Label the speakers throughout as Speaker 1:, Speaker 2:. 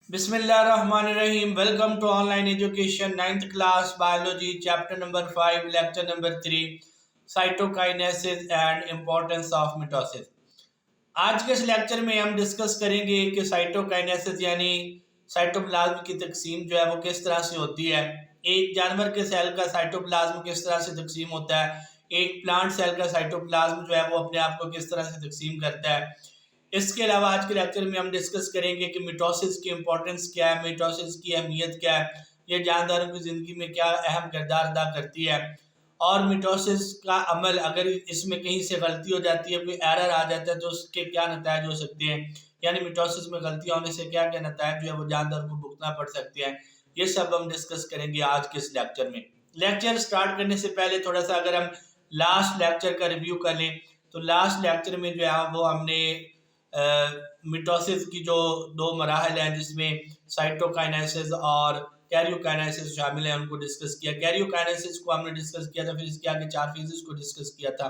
Speaker 1: बिस्मिल्लाहिर्रहमानिर्रहीम। Welcome to online education 9th class biology chapter number 5 lecture number 3 cytokinesis and importance of mitosis. आज के इस lecture में हम डिस्कस करेंगे कि साइटोकाइनेसिस यानी साइटोप्लाज्म की तकसीम जो है वो किस तरह से होती है। एक जानवर के सेल का साइटोप्लाज्म किस तरह से तकसीम होता है, एक प्लांट सेल का साइटोप्लाज्म जो है वो अपने आप को किस तरह से तकसीम करता है। इसके अलावा आज के लेक्चर में हम डिस्कस करेंगे कि मिटोसिस की इम्पोर्टेंस क्या है, मिटोसिस की अहमियत क्या है, ये जानदारों की ज़िंदगी में क्या अहम किरदार अदा करती है, और मिटोसिस का अमल अगर इसमें कहीं से गलती हो जाती है, कोई एरर आ जाता है तो उसके क्या नतीजे हो सकते हैं, यानी मिटोसिस में गलती होने से क्या क्या नतीजे जो है वो जानदार को भुगतना पड़ सकते हैं। ये सब हम डिस्कस करेंगे आज के इस लेक्चर में। लेक्चर स्टार्ट करने से पहले थोड़ा सा अगर हम लास्ट लेक्चर का रिव्यू कर लें तो लास्ट लेक्चर में जो है वो हमने मिटोसिस की जो दो मराहल हैं जिसमें साइटोकाइनेसिस और कैरियोकाइनेसिस शामिल है उनको डिस्कस किया। कैरियोकाइनेसिस को हमने डिस्कस किया था, फिर इसके आगे 4 फेजेस को डिस्कस किया था।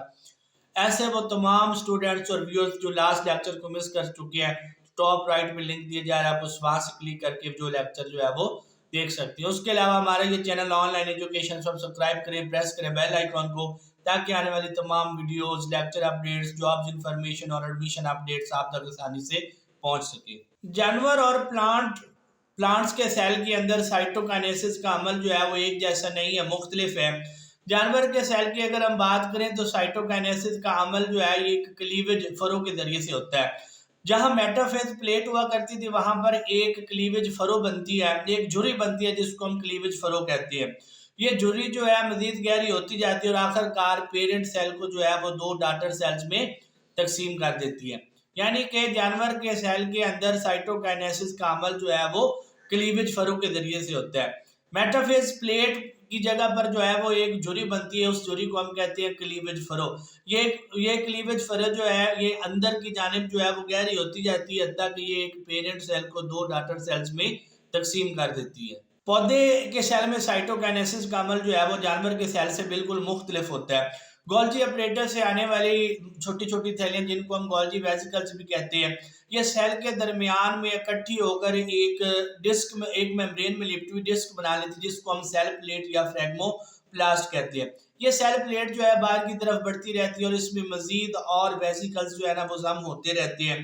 Speaker 1: ऐसे वो तमाम स्टूडेंट्स और व्यूअर्स जो लास्ट लेक्चर को मिस कर चुके हैं, टॉप राइट में लिंक दिया जा रहा है, आप उस वहां से क्लिक करके जो लेक्चर जो है वो देख सकते हैं। उसके अलावा हमारा ये चैनल ऑनलाइन एजुकेशन सब्सक्राइब करें, प्रेस करें बेल आइकॉन को, ताकि आने वाली तमाम videos, lecture updates, jobs information और एडमिशन अपडेट्स आप तक आसानी से पहुंच सके। जानवर और प्लांट्स के सेल के अंदर साइटोकाइनेसिस का अमल जो है वो एक जैसा नहीं है, मुख्तलिफ है। जानवर के सेल की अगर हम बात करें तो साइटोकाइनेसिस का अमल जो है ये एक क्लीवेज फरो के जरिए से होता है। जहां मेटाफेज प्लेट हुआ करती थी वहां पर एक क्लीवेज फरो बनती है, एक झुर्री बनती है जिसको हम क्लीवेज फरो कहते हैं। ये झुर्री जो है मजीद गहरी होती जाती है और आखिरकार पेरेंट सेल को जो है वो 2 डॉटर सेल्स में तकसीम कर देती है। यानी कि जानवर के सेल के अंदर साइटोकाइनेसिस का अमल जो है वो क्लीवेज फरो के जरिए से होता है। मेटाफेज प्लेट की जगह पर जो है वो एक झुर्री बनती है, उस झुर्री को हम कहते हैं क्लीवेज फरो। ये क्लीवेज फरो जो है ये अंदर की जानिब जो है वो गहरी होती जाती है हत्ता कि ये एक पेरेंट सेल को 2 डॉटर सेल्स में तकसीम कर देती है। पौधे के सेल में साइटोकाइनेसिस का अमल जो है वो जानवर के सेल से बिल्कुल मुख्तलिफ होता है। गोल्जी अपरेटर से आने वाली छोटी छोटी थैलियां जिनको हम गोल्जी वेसिकल्स भी कहते हैं, ये सेल के दरमियान में इकट्ठी होकर एक डिस्क में, एक मेम्ब्रेन में लिपटी हुई डिस्क बना लेती है जिसको हम सेल प्लेट या फ्रेगमोप्लास्ट कहते हैं। ये सेल प्लेट जो है बाहर की तरफ बढ़ती रहती है और इसमें मजीद और वेसिकल्स जो है ना वो जम होते रहते हैं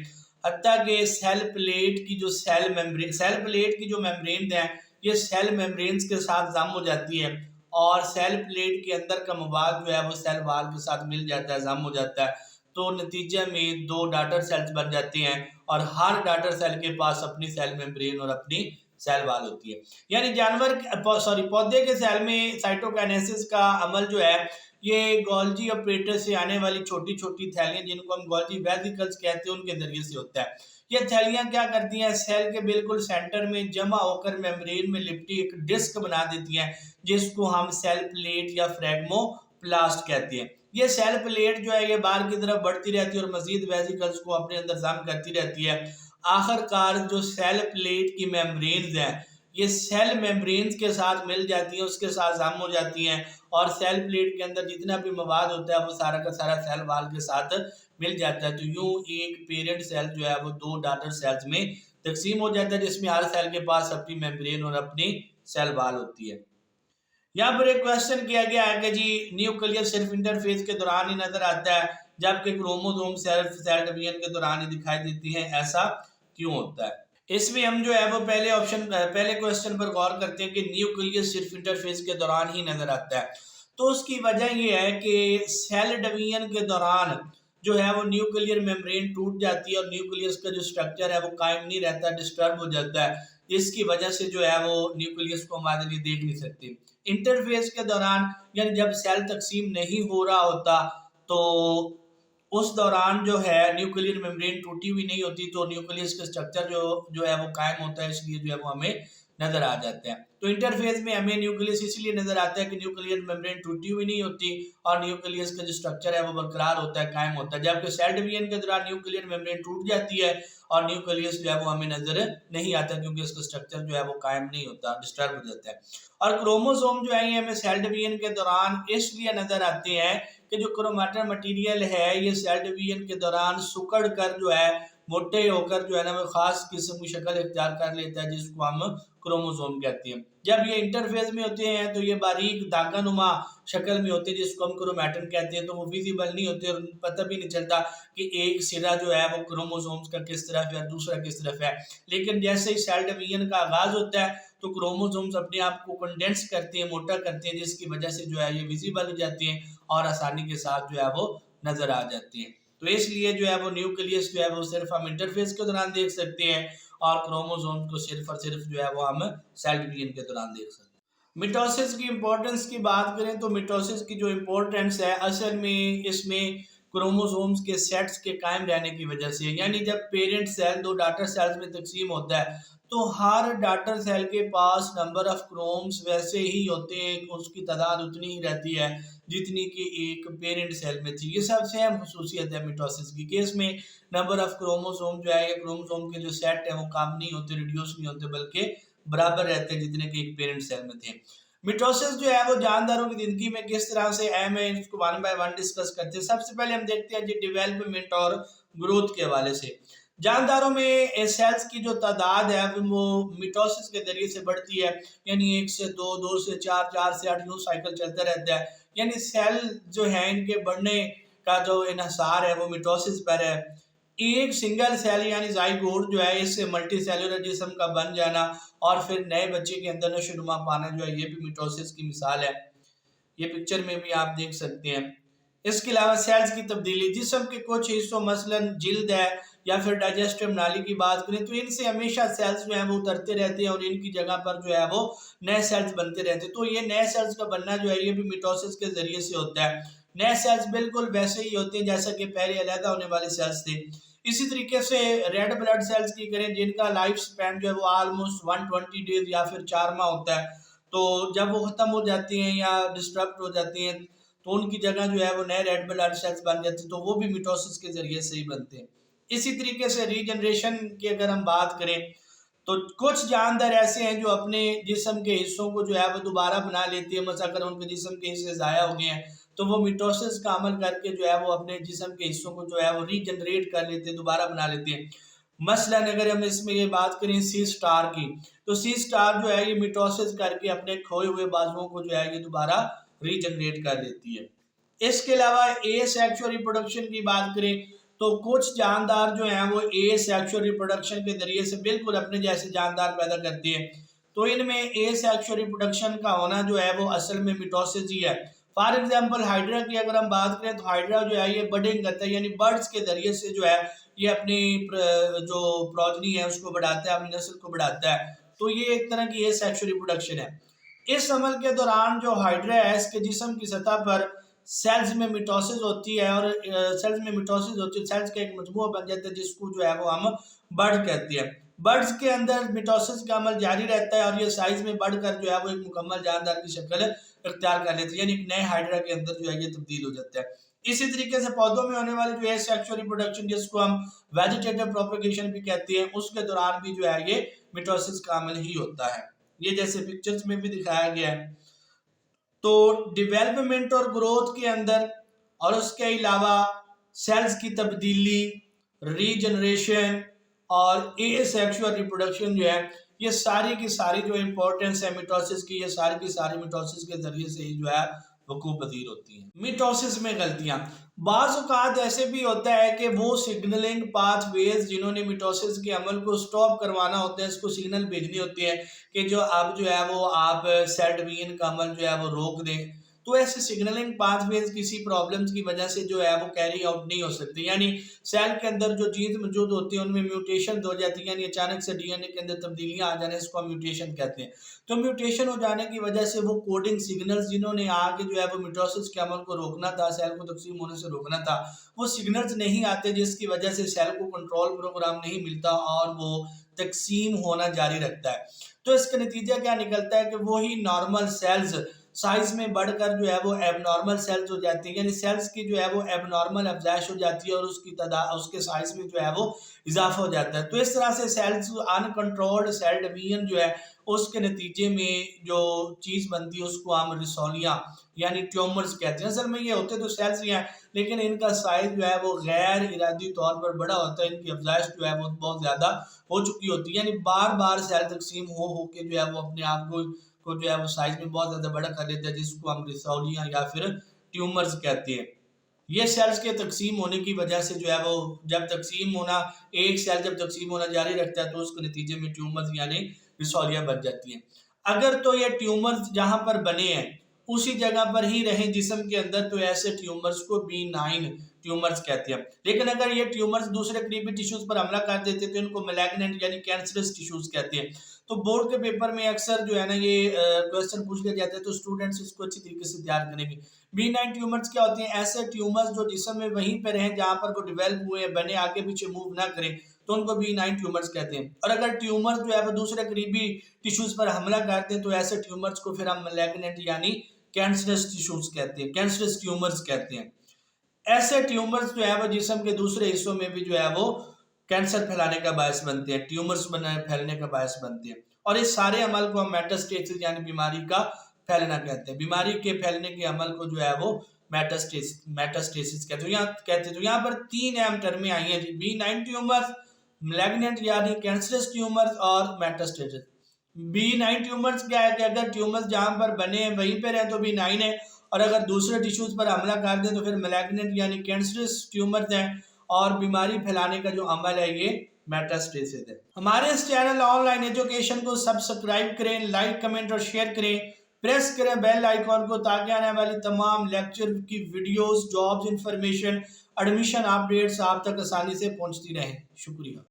Speaker 1: हत्ता कि सेल प्लेट की जो सेल प्लेट की जो मेम्ब्रेन है ये सेल मेम्ब्रेन्स के साथ जम हो जाती है और सेल प्लेट के अंदर का मवाद जो है वो सेल वाल के साथ मिल जाता है, जम हो जाता है। तो नतीजे में 2 डॉटर सेल्स बन जाती हैं और हर डॉटर सेल के पास अपनी सेल मेम्ब्रेन और अपनी सेल वाल होती है। यानी पौधे के सेल में साइटोकाइनेसिस का अमल जो है ये गोल्जी ऑपरेटर से आने वाली छोटी छोटी थैलियां जिनको हम गोल्जी वेसिकल्स कहते हैं उनके जरिए से होता है। ये थैलियां क्या करती हैं, सेल के बिल्कुल सेंटर में जमा होकर मेम्ब्रेन में लिपटी एक डिस्क बना देती हैं जिसको हम सेल प्लेट या फ्रेगमोप्लास्ट कहते हैं। ये सेल प्लेट जो है ये बाहर की तरफ बढ़ती रहती है और मजीद वेसिकल्स को अपने अंदर जम करती रहती है। आखिरकार जो सेल प्लेट की मेम्ब्रेन्स हैं ये सेल मेम्ब्रेन्स के साथ मिल जाती हैं, उसके साथ जम हो जाती हैं और सेल प्लेट के अंदर जितना भी मवाद होता है वो सारा का सारा सेल वाल के साथ मिल जाता है। तो यूं एक पेरेंट सेल जो है वो 2 डॉटर सेल्स में तकसीम हो जाता है जिसमें हर सेल के पास अपनी मेम्ब्रेन और अपनी सेल वाल होती है। यहाँ पर एक क्वेश्चन किया गया है कि जी न्यूक्लियस सिर्फ इंटरफेज के दौरान ही नजर आता है जबकि क्रोमोसोम सिर्फ सेल डिवीजन के दौरान ही दिखाई देती है, ऐसा क्यों होता है। इसमें हम जो है वो पहले क्वेश्चन पर गौर करते हैं कि न्यूक्लियस सिर्फ इंटरफेस के दौरान ही नजर आता है। तो उसकी वजह ये है कि सेल डिवीजन के दौरान जो है वो न्यूक्लियर मेम्ब्रेन टूट जाती है और न्यूक्लियस का जो स्ट्रक्चर है वो कायम नहीं रहता, डिस्टर्ब हो जाता है। इसकी वजह से जो है वो न्यूक्लियस को हमारे लिए देख नहीं सकते। इंटरफेस के दौरान यानी जब सेल तकसीम नहीं हो रहा होता तो उस दौरान जो है न्यूक्लियर मेम्ब्रेन टूटी हुई नहीं होती तो न्यूक्लियस का स्ट्रक्चर जो है वो कायम होता है, इसलिए जो है वो हमें नजर आ जाते हैं। तो इंटरफेस में हमें न्यूक्लियस इसलिए नजर आता है कि न्यूक्लियर मेम्ब्रेन टूटी हुई नहीं होती और न्यूक्लियस का जो स्ट्रक्चर है वो बरकरार होता है, कायम होता है। जबकि सेल डिवीजन के दौरान न्यूक्लियर मेम्ब्रेन टूट जाती है और न्यूक्लियस जो है वो हमें नजर नहीं आता क्योंकि उसका स्ट्रक्चर जो है वो कायम नहीं होता, डिस्टर्ब हो जाता है। और क्रोमोसोम जो है ये हमें सेल डिवीजन के दौरान इसलिए नजर आते हैं कि जो क्रोमैटिन मटेरियल है ये सेल डिवीजन के दौरान सुकड़ कर जो है मोटे होकर जो है ना वो खास किस्म की शक्ल इख्तियार कर लेता है जिसको हम क्रोमोसोम कहते हैं। जब ये इंटरफेज में होते हैं तो ये बारीक धागा नुमा शक्ल में होते हैं जिसको हम क्रोमैटिन कहते हैं, तो वो विजिबल नहीं होते और पता भी नहीं चलता कि एक सिरा जो है वो क्रोमोसोम्स का किस तरफ है, दूसरा किस तरफ है। लेकिन जैसे ही सेल डिवीजन का आगाज होता है तो क्रोमोसोम्स अपने आप को कंडेंस करते हैं, मोटा करते हैं, जिसकी वजह से जो है ये विजिबल हो जाती हैं और आसानी के साथ जो है वो नजर आ जाती हैं। तो इसलिए जो है वो न्यूक्लियस जो है वो सिर्फ हम इंटरफेस के दौरान देख सकते हैं और क्रोमोसोम को सिर्फ और सिर्फ जो है वो हम सेल डिवीजन के दौरान देख सकते हैं। मिटोसिस की इंपॉर्टेंस की बात करें तो मिटोसिस की जो इम्पोर्टेंस है असल में इसमें क्रोमोसोम्स के सेट्स के कायम रहने की वजह से, यानी जब पेरेंट सेल दो डाटर सेल्स में तकसीम होता है तो हर डाटर सेल के पास नंबर ऑफ क्रोम्स वैसे ही होते हैं, उसकी तादाद उतनी ही रहती है जितनी कि एक पेरेंट सेल में थी। ये सबसे अहम खसूसियत है मिटोसिस की, कि इसमें नंबर ऑफ क्रोमोसोम जो है या क्रोमोसोम के जो सेट है वो कम नहीं होते, रिड्यूस नहीं होते, बल्कि बराबर रहते हैं जितने कि एक पेरेंट सेल में थे। मिटोसिस जो है वो जानदारों की जिंदगी में किस तरह से अहम है, इसको वन बाय वन डिस्कस करते हैं। सबसे पहले हम देखते हैं जी डेवलपमेंट और ग्रोथ के हवाले से। जानदारों में सेल्स की जो तादाद है वो मिटोसिस के जरिए से बढ़ती है, यानी 1 से 2, 2 से 4, 4 से 8 यूं साइकिल चलता रहता है। यानी सेल जो है इनके बढ़ने का जो इन्हिसार है वो मिटोसिस पर है। एक सिंगल सेल यानी जाइगोट जो है इससे मल्टी सेलुलर जिस्म का बन जाना और फिर नए बच्चे के अंदर नशोनुमा पाना जो है ये भी मिटोसिस की मिसाल है। ये पिक्चर में भी आप देख सकते हैं। इसके अलावा सेल्स की तब्दीली, जिस्म के कुछ हिस्सों मसलन जिल्द है या फिर डाइजेस्टिव नाली की बात करें तो इनसे हमेशा सेल्स जो है वो उतरते रहते हैं और इनकी जगह पर जो है वो नए सेल्स बनते रहते हैं। तो ये नए सेल्स का बनना जो है ये भी मिटोसिस के जरिए से होता है। नए सेल्स बिल्कुल वैसे ही होते हैं जैसा कि पहले अलग होने वाले सेल्स थे। इसी तरीके से रेड ब्लड सेल्स की करें जिनका लाइफ स्पैन जो है वो ऑलमोस्ट 120 डेज या फिर 4 माह होता है, तो जब वो खत्म हो जाती हैं या डिस्टर्ब हो जाती हैं तो उनकी जगह जो है वो नए रेड ब्लड सेल्स बन जाते हैं, तो वो भी मिटोसिस के जरिए से ही बनते हैं। इसी तरीके से रीजनरेशन की अगर हम बात करें तो कुछ जानदार ऐसे हैं जो अपने जिस्म के हिस्सों को जो है वो दोबारा बना लेते हैं। मतलब अगर उनके जिस्म के हिस्से ज़ाया हो गए हैं तो वो मिटोसिस का अमल करके जो है वो अपने जिस्म के हिस्सों को जो है वो रीजनरेट कर लेते हैं, दोबारा बना लेते हैं। मसलन अगर हम इसमें ये बात करें सी स्टार की, तो सी स्टार जो है ये मिटोसिस करके अपने खोए हुए बाजुओं को जो है ये दोबारा रीजनरेट कर देती है। इसके अलावा ए सेक्सुअल रिप्रोडक्शन की बात करें तो कुछ जानदार जो हैं वो ए सेक्सुअल रिप्रोडक्शन के जरिए से बिल्कुल अपने जैसे जानदार पैदा करती है। तो इनमें ए सेक्सुअल रिप्रोडक्शन का होना जो है वो असल में मिटोसिस ही है। फॉर एग्जांपल हाइड्रा की अगर हम बात करें तो हाइड्रा जो है ये बडिंग करता है, यानी बर्ड्स के जरिए से जो है ये अपनी जो प्रोजनी है उसको बढ़ाता है, अपनी नस्ल को बढ़ाता है। तो ये एक तरह की ए सेक्सुअल रिप्रोडक्शन है। इस अमल के दौरान जो हाइड्रा है इसके जिस्म की सतह पर सेल्स में मिटोसिस होती है और सेल्स में मिटोसिस होती है, सेल्स का एक मजमूआ बन जाता है जिसको जो है वो हम बर्ड कहते हैं। बर्ड्स के अंदर मिटोसिस का अमल जारी रहता है और ये साइज में बढ़कर जो है वो एक मुकम्मल जानदार की शक्ल इख्तियार कर लेती है, यानी एक नए हाइड्रा के अंदर जो है ये तब्दील हो जाता है। इसी तरीके से पौधों में होने वाले जो है सेक्सुअल रिप्रोडक्शन जिसको हम वेजिटेटिव प्रोपेगेशन भी कहते हैं, उसके दौरान भी जो है ये मिटोसिस का अमल ही होता है। ये जैसे पिक्चर्स में भी दिखाया गया है। तो डेवलपमेंट और ग्रोथ के अंदर और उसके अलावा सेल्स की तब्दीली, रीजनरेशन और एसेक्सुअल रिप्रोडक्शन जो है ये सारी की सारी जो इम्पोर्टेंस है मिटोसिस की, ये सारी की सारी मिटोसिस के जरिए से ही जो है वकूअ पजीर होती हैं। मिटोसिस में गलतियां, बाज़ औक़ात ऐसे भी होता है कि वो सिग्नलिंग पाथवेज जिन्होंने मिटोसिस के अमल को स्टॉप करवाना होता है, इसको सिग्नल भेजनी होती है कि जो अब जो है वो आप सेल डिवीजन का अमल जो है वो रोक दें। तो ऐसे सिग्नलिंग पाथवेज किसी प्रॉब्लम्स की वजह से जो है वो कैरी आउट नहीं हो सकती, यानी सेल के अंदर जो चीज़ मौजूद होती है उनमें म्यूटेशन हो जाती है, यानी अचानक से डीएनए के अंदर तब्दीलियां आ जाने इसको हम म्यूटेशन कहते हैं। तो म्यूटेशन हो जाने की वजह से वो कोडिंग सिग्नल्स जिन्होंने आके जो है वो मिटोसिस के अमल को रोकना था, सेल को तकसीम होने से रोकना था, वो सिग्नल्स नहीं आते, जिसकी वजह से सेल को कंट्रोल प्रोग्राम नहीं मिलता और वो तकसीम होना जारी रखता है। तो इसका नतीजा क्या निकलता है कि वही नॉर्मल सेल्स साइज में बढ़कर जो है वो एबनॉर्मल सेल्स हो जाती है, यानी सेल्स की जो है वो एबनॉर्मल अफजाइश हो जाती है और उसकी तादाद उसके साइज में जो है वो इजाफा हो जाता है। तो इस तरह से सेल्स अनकंट्रोल्ड सेल डिवीजन जो है उसके नतीजे में जो चीज़ बनती है उसको हम रिसोलिया यानी ट्यूमर्स कहते हैं। असल में ये होते तो सेल्स ही हैं, लेकिन इनका साइज जो है वो गैर इरादी तौर पर बड़ा होता है, इनकी अफजाइश जो है वो बहुत ज़्यादा हो चुकी होती है, यानी बार बार सेल तकसीम हो के जो है वो अपने आप को जो है वो साइज में बहुत ज़्यादा बड़ा कर लेता है, जिसको हम रिसोलिया या फिर ट्यूमर्स कहते हैं। ये सेल्स के तकसीम होने की वजह से जो है वो जब तकसीम होना एक सेल जब तकसीम होना जारी रखता है तो उसके नतीजे में ट्यूमर्स यानी रिसोलिया बन जाती है। अगर तो ये ट्यूमर्स जहां पर बने हैं उसी जगह पर ही रहें जिस्म के अंदर तो ऐसे ट्यूमर्स को B9 ट्यूमर्स कहते हैं। लेकिन अगर ये ट्यूमर्स दूसरे करीबी टिश्यूज पर हमला कर देते तो इनको मैलिग्नेंट यानी कैंसरस टिश्यूज कहते हैं। तो बोर्ड के पेपर में अक्सर जो है ना ये क्वेश्चन पूछ लिया जाता है, तो स्टूडेंट्स इसको अच्छी तरीके से तैयार करेंगे। B9 ट्यूमर्स क्या होती हैं? ऐसे ट्यूमर्स जो जिस्म में वहीं पर रहें जहां पर वो डेवलप हुए बने, आगे पीछे मूव ना करें, तो उनको B9 ट्यूमर्स कहते हैं। और अगर ट्यूमर्स जो है वो दूसरे करीबी टिश्यूज पर हमला करते हैं तो ऐसे ट्यूमर्स को फिर हम मैलिग्नेंट यानी कैंसरस टिश्यूज कहते हैं, कैंसरस ट्यूमर्स कहते हैं। ऐसे ट्यूमर्स जो है वो जिस्म के दूसरे हिस्सों में भी जो है वो कैंसर फैलाने का बायस बनते हैं, ट्यूमर्स फैलने का बायस बनते हैं। और इस सारे अमल को हम मेटास्टेसिस यानी बीमारी का फैलना कहते हैं। बीमारी के फैलने के अमल को जो है वो मेटास्टेसिस कहते हैं। यहाँ पर 3 अहम टर्में आई हैं जी, B9 ट्यूमर्स, मैलिग्नेंट यानी कैंसरस ट्यूमर्स और मेटास्टेसिस। B9 ट्यूमर्स क्या है कि अगर ट्यूमर्स जहां पर बने हैं वहीं पर है तो B9 है, और अगर दूसरे टिश्यूज पर हमला कर दें तो फिर मैलिग्नेंट यानी कैंसरस ट्यूमर्स हैं, और बीमारी फैलाने का जो अमल है ये मेटास्टेसिस है। हमारे इस चैनल ऑनलाइन एजुकेशन को सब्सक्राइब करें, लाइक कमेंट और शेयर करें, प्रेस करें बेल आइकॉन को, ताकि आने वाली तमाम लेक्चर की videos, jobs information, admission updates आप तक आसानी से पहुंचती रहें। शुक्रिया।